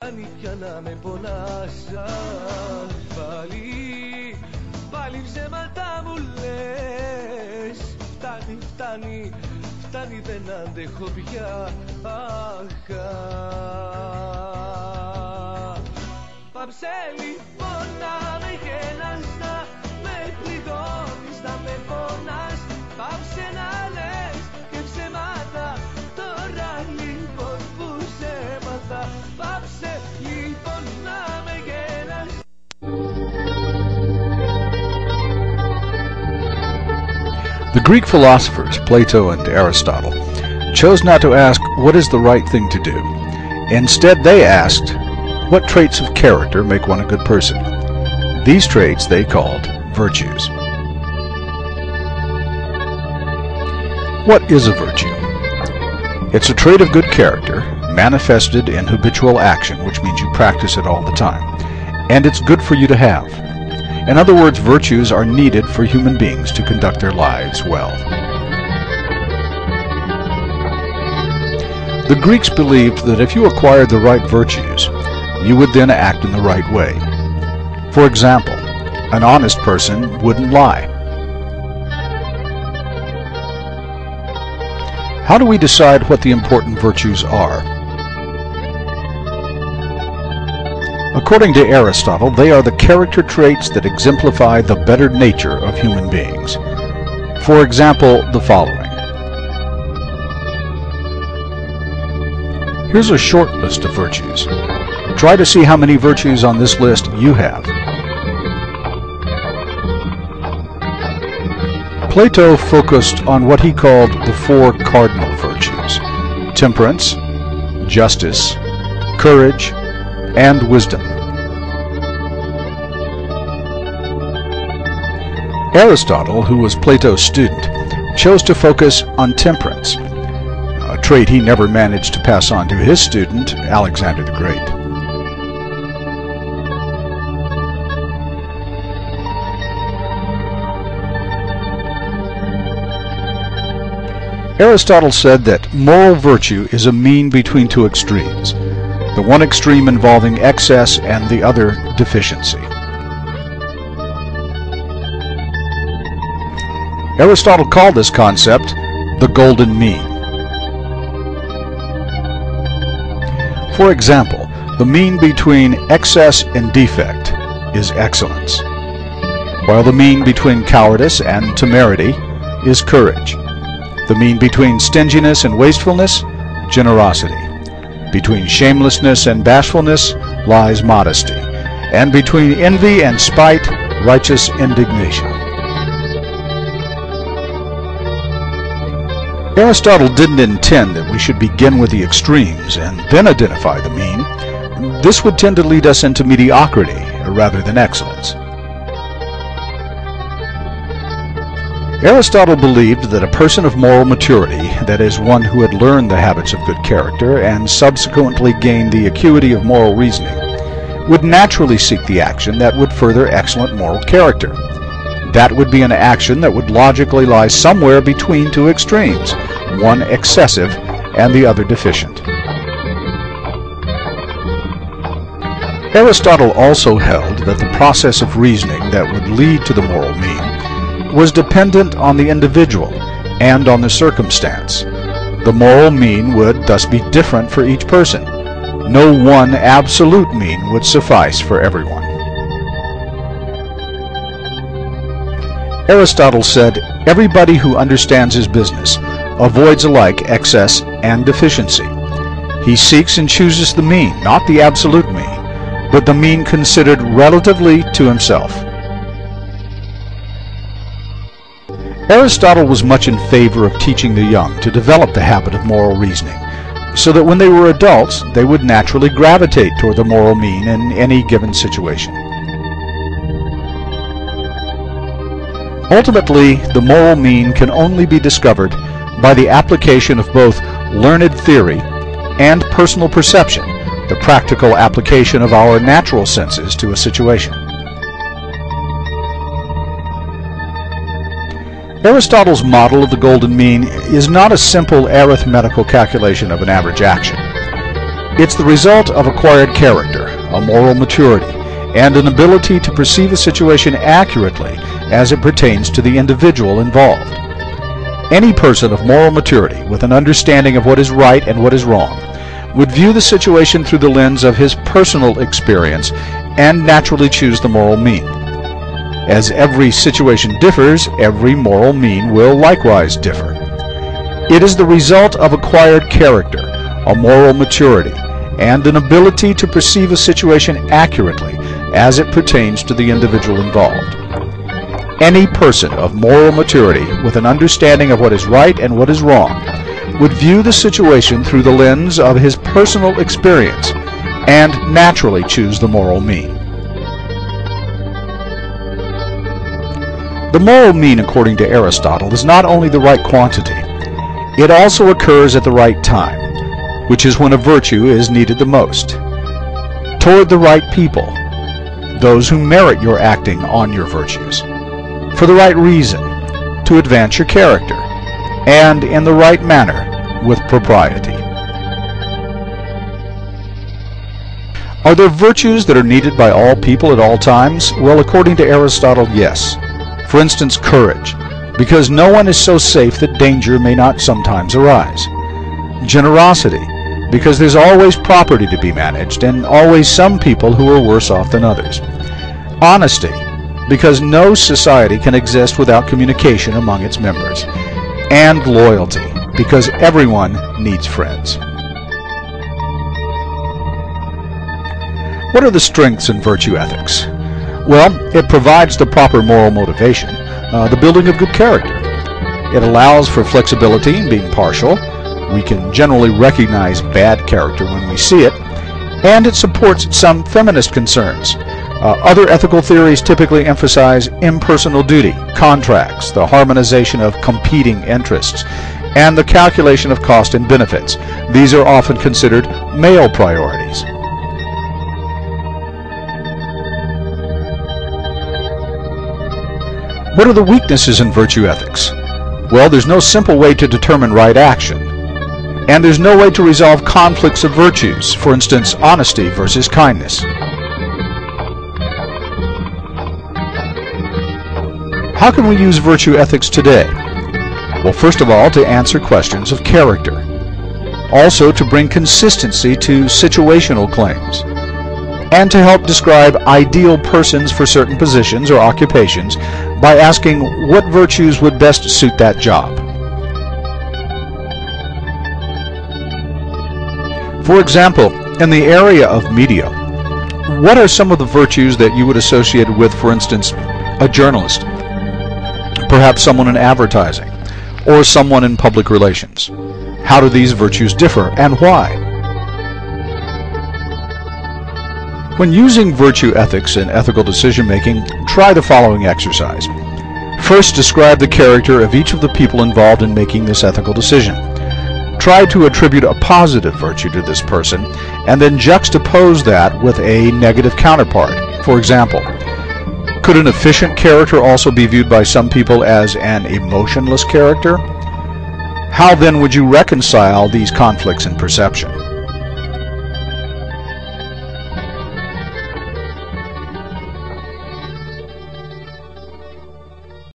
Φτάνει πια να με πονάς. Πάλι ψέματα μου λες. Φτάνει δεν αντέχω πια. Πάψε λοιπόν να με γελάς, να με πληγώνεις, να με πονάς. Πάψε να λες και ψέματα, τώρα λοιπόν που σε έμαθα. Πάψε λοιπόν να με γελάς. The Greek philosophers, Plato and Aristotle, chose not to ask what is the right thing to do. Instead, they asked, what traits of character make one a good person? These traits they called virtues. What is a virtue? It's a trait of good character, manifested in habitual action, which means you practice it all the time, and it's good for you to have. In other words, virtues are needed for human beings to conduct their lives well. The Greeks believed that if you acquired the right virtues, you would then act in the right way. For example, an honest person wouldn't lie. How do we decide what the important virtues are? According to Aristotle, they are the character traits that exemplify the better nature of human beings. For example, the following. Here's a short list of virtues. Try to see how many virtues on this list you have. Plato focused on what he called the four cardinal virtues: temperance, justice, courage, and wisdom. Aristotle, who was Plato's student, chose to focus on temperance, a trait he never managed to pass on to his student, Alexander the Great. Aristotle said that moral virtue is a mean between two extremes, the one extreme involving excess and the other deficiency. Aristotle called this concept the golden mean. For example, the mean between excess and defect is excellence, while the mean between cowardice and temerity is courage. The mean between stinginess and wastefulness, generosity. Between shamelessness and bashfulness lies modesty, and between envy and spite, righteous indignation. Aristotle didn't intend that we should begin with the extremes and then identify the mean. This would tend to lead us into mediocrity rather than excellence. Aristotle believed that a person of moral maturity, that is, one who had learned the habits of good character and subsequently gained the acuity of moral reasoning, would naturally seek the action that would further excellent moral character. That would be an action that would logically lie somewhere between two extremes, one excessive and the other deficient. Aristotle also held that the process of reasoning that would lead to the moral mean was dependent on the individual and on the circumstance. The moral mean would thus be different for each person. No one absolute mean would suffice for everyone. Aristotle said, everybody who understands his business avoids alike excess and deficiency. He seeks and chooses the mean, not the absolute mean, but the mean considered relatively to himself. Aristotle was much in favor of teaching the young to develop the habit of moral reasoning, so that when they were adults, they would naturally gravitate toward the moral mean in any given situation. Ultimately, the moral mean can only be discovered by the application of both learned theory and personal perception, the practical application of our natural senses to a situation. Aristotle's model of the golden mean is not a simple arithmetical calculation of an average action. It's the result of acquired character, a moral maturity, and an ability to perceive a situation accurately as it pertains to the individual involved. Any person of moral maturity, with an understanding of what is right and what is wrong, would view the situation through the lens of his personal experience and naturally choose the moral mean. As every situation differs, every moral mean will likewise differ. It is the result of acquired character, a moral maturity, and an ability to perceive a situation accurately as it pertains to the individual involved. Any person of moral maturity, with an understanding of what is right and what is wrong, would view the situation through the lens of his personal experience and naturally choose the moral mean. The moral mean, according to Aristotle, is not only the right quantity, it also occurs at the right time, which is when a virtue is needed the most, toward the right people, those who merit your acting on your virtues, for the right reason, to advance your character, and in the right manner, with propriety. Are there virtues that are needed by all people at all times? Well, according to Aristotle, yes. For instance, courage, because no one is so safe that danger may not sometimes arise. Generosity, because there's always property to be managed and always some people who are worse off than others. Honesty, because no society can exist without communication among its members. And loyalty, because everyone needs friends. What are the strengths in virtue ethics? Well, it provides the proper moral motivation, the building of good character. It allows for flexibility in being partial. We can generally recognize bad character when we see it, and it supports some feminist concerns. Other ethical theories typically emphasize impersonal duty, contracts, the harmonization of competing interests, and the calculation of cost and benefits. These are often considered male priorities. What are the weaknesses in virtue ethics? Well, there's no simple way to determine right action, and there's no way to resolve conflicts of virtues, for instance, honesty versus kindness. How can we use virtue ethics today? Well, first of all, to answer questions of character. Also, to bring consistency to situational claims. And to help describe ideal persons for certain positions or occupations by asking what virtues would best suit that job. For example, in the area of media, what are some of the virtues that you would associate with, for instance, a journalist, perhaps someone in advertising, or someone in public relations? How do these virtues differ, and why? When using virtue ethics in ethical decision-making, try the following exercise. First, describe the character of each of the people involved in making this ethical decision. Try to attribute a positive virtue to this person, and then juxtapose that with a negative counterpart. For example, could an efficient character also be viewed by some people as an emotionless character? How then would you reconcile these conflicts in perception?